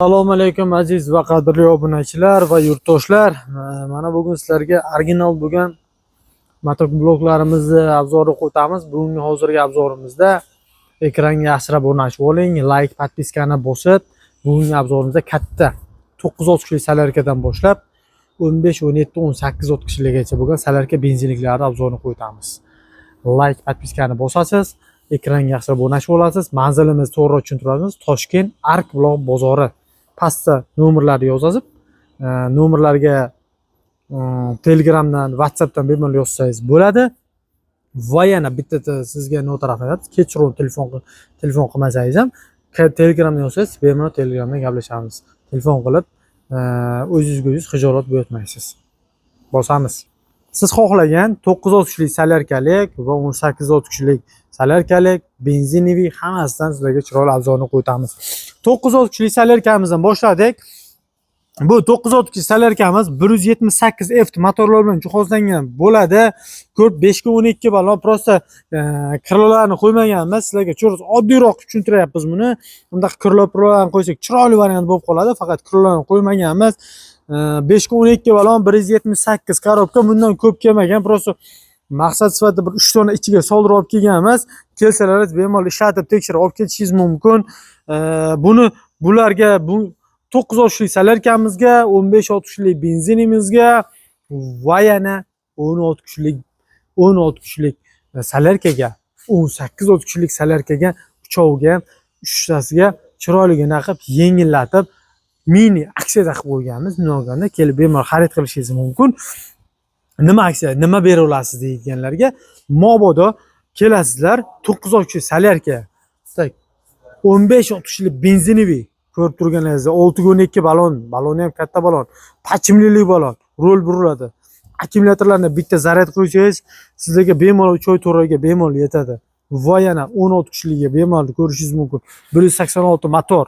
Assalomu alaykum aziz va qadrli obunachilar va yurtdoshlar. Mana bugun sizlarga original bo'lgan motobloklarimizni obzorini qo'yamiz. Bugungi hozirgi obzorimizda ekranga yaxshilab o'rnashib oling, like, podpiskani bosib, bugungi obzorimizda katta 9 kuchli salarkadan boshlab 15, 17, 18 kuchligacha bo'lgan salarka benzinliklarni obzorini qo'yamiz. Like, podpiskani bosasiz, ekranga yaxshilab o'rnashib olasiz. Manzilimizni to'g'ri tushuntiramiz. Toshkent Ark Buloq bozori. Pastda nomerlarni yozasiz. Nomerlarga Telegramdan, WhatsAppdan bemalol yozsangiz bo'ladi. Va yana bitta sizga nota rahmat. Kechqurun telefon qilmasangiz ham Telegramdan yozsangiz bemalol Telegramdan gaplashamiz. Telefon qilib o'zingizga o'zingiz xijolat bo'yatmaysiz. Bosamiz. Siz xohlagan 9 kuchli salarkalik va 18 kuchlik salarkalik, benzinoviy hammasidan sizlarga chiroyli obzorni qo'yamiz. 9 kuchli salarkamizdan boshladik. Bu 9 kuchli salarkamiz 178 F motorlar bilan jihozlangan bo'ladi. Ko'p 5 ga 12 balon, prosta krololarni qo'ymaganmiz. Sizlarga cho'g'ri oddiyroq tushuntiryapmiz buni. Unda krololarni qo'ysak chiroyli variant bo'lib qoladi, faqat krololarni qo'ymaganmiz. 5 ga 12 balon 178 korobka, bundan ko'p kelmagan. Prosta maqsad sifatida bir 3 tona ichiga soldirib olib kelganmiz. Kelsalaringiz bemalol ishlatib tekshirib olib ketishingiz mumkin. Bularga bu 9 kuchli salarkamizga, 15 kuchli benzinimizga va yana 16 kuchli salarkaga, 18 kuchli salarkaga, uchoviga, uchtasiga chiroyligina qilib yengillatib mini aksiyada qilib qo'yganmiz. Bunga kelib bemalol xarid qilishingiz mumkin. Nima aksiya, nima bera olasiz deganlarga, mabodo kelasizlar 9 kuchli salarka, 15 kuchli benzinoviy ko'rib turganingizdek 6 ga 12 baloni ham katta balon, pachimlilik balon, rol buriladi. Akkumulyatorlarni bitta zaryad qo'ysangiz, sizlarga bemalol choy to'raga bemalol yetadi. Va yana 16 kuchliga bemalol ko'rishingiz mumkin. 186 motor.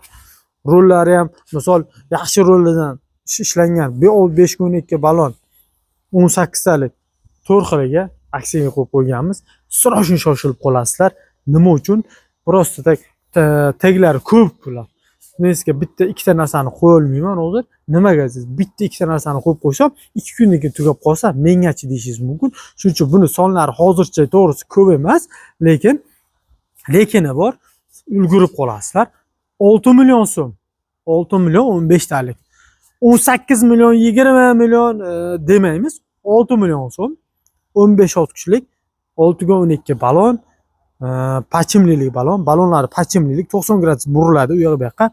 Rollari ham misol yaxshi rollardan ishlangan. 5 ga 12 balon, 18 talik 4 xiliga aksiyaga qo'yib qo'yganmiz. Siroshin shoshilib qolasizlar. Nima uchun? Prosta taglari ko'p bular. Men sizga bitta ikkita narsani qo'ya olmayman hozir. Nimaga siz bitta ikkita narsani qo'yib qo'ysam, 2 kundan keyin tugab qolsa, mengachi deyishingiz mumkin. Shuning uchun buni sonlari hozircha to'g'risi ko'p emas, lekini bor, ulgurib qolasizlar. 6 million so'm. 6 million 15 talik. 18 million 20 million demaymiz. 6 million so'm. 15 kuchlik, 6 ga 12 balon, pachimlilik balonlari pachimlilik 90 gradus buriladi u yoqqa bu yoqqa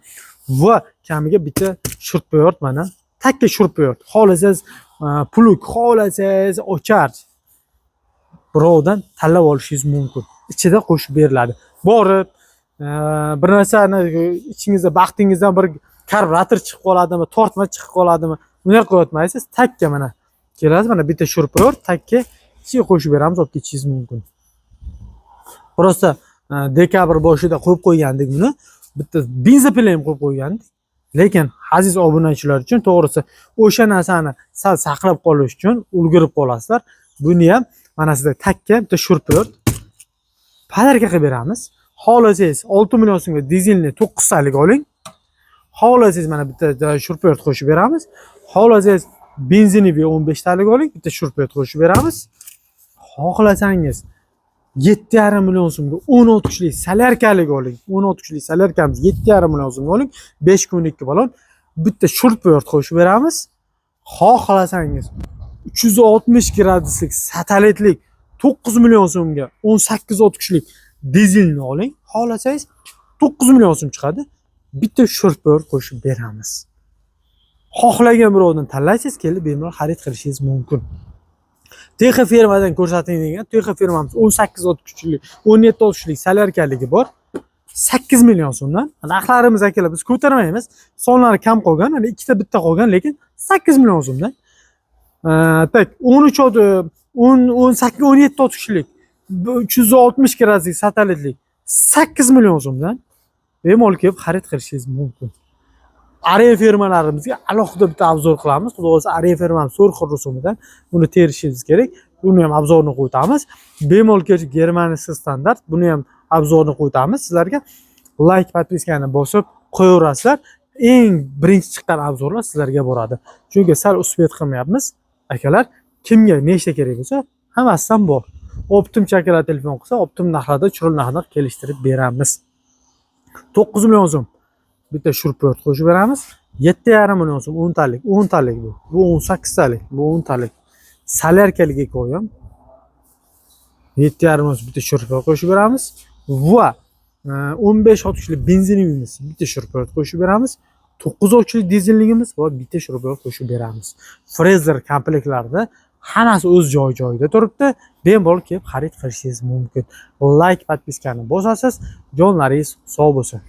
va kamiga bitta shurtbo'yort mana takka shurtbo'yort. Xohlasangiz plug, xohlasangiz ochar birovdan tanlab olishingiz mumkin. Ichida qo'shib beriladi. Borib bir narsani ichingizda baxtingizdan bir karburator chiqib qoladimi, tortma chiqib qoladimi, buni qo'yatmaysiz. Takka mana kelasiz, mana bitta shurtbo'yort takka ichiga qo'shib beramiz, olib ketishingiz mumkin. Prosta dekabr boshida qo'yib qo'ygandik buni. Bitta benzapila ham qo'yib qo'ygandik. Lekin aziz obunachilar uchun to'g'risi o'sha narsani sal saqlab qolish uchun ulgurib qolasizlar. Buni ham mana sizda takka bitta shurtbo'yort podarka qilib beramiz. Xohlasangiz 6 million so'mga dizelni 9 talik oling. Xohlasangiz mana bitta shurtbo'yort qo'shib beramiz. Xohlasangiz benzinoviy 15 talik oling, bitta shurtbo'yort qo'shib beramiz. Xohlasangiz 7,5 million so'mga 16 kuchli salarkalik oling. 16 kuchli salarkamiz 7,5 million so'mga oling. 5 ga 12 balon, bitta shurtbo'yort qo'shib beramiz. Xohlasangiz 360 graduslik satelitlik 9 million so'mga 18 kuchli dizelni oling. Xohlasangiz 9 million so'm chiqadi. Bitta shurtbo'yort qo'shib beramiz. Xohlagan birovdan tanlaysiz, kelib bemalol xarid qilishingiz mumkin. TX firmadan ko'rsating degan. TX firmamiz 18 kuchli, 17 kuchli salarkaligi bor. 8 million so'mdan. Narxlarimiz akalar biz ko'tarmaymiz. Sonlari kam qolgan, mana ikkita bitta qolgan, lekin 8 million so'mdan. 13 18 17 kuchli 360 graduslik satelitlik 8 million so'mdan bemalol kelib xarid qilishingiz mumkin. Ariya firmalarimizga alohida bitta obzor qilamiz. Xudo xolasa Ariya firmamiz 4 xil rusumidan buni terishingiz kerak. Buni ham obzorni qo'yamiz. Bemalol kelib Germaniya standart buni ham obzorni qo'yamiz sizlarga. Like, podpiskani bosib qo'yaverasizlar. eng birinchi chiqqan obzorlar sizlarga boradi. Chunki sal uspet qilmayapmiz. Akalar, kimga nechta kerak bo'lsa, hammasidan bor. Optim chakra telefon qilsa, optim narxlarda chiroyli narxda kelishtirib beramiz. 9 million so'm bitta shurport qo'shib beramiz. 7,5 million so'm 10 talik, 10 talik bu. Bu 18 talik, bu 10 talik. Salerkaliga qo'yim. 7,5 million so'm bitta shurport qo'shib beramiz. Va 15 otishli benzinimiz bitta shurport qo'shib beramiz. 9 otishli dizelligimiz va bitta shurport qo'shib beramiz. Frezer komplektlarida hammasi o'z joyida turibdi. Bemalol kelib xarid qilishingiz mumkin. Like, podpiskani bosasiz, jonlaringiz sog' bo'lsin.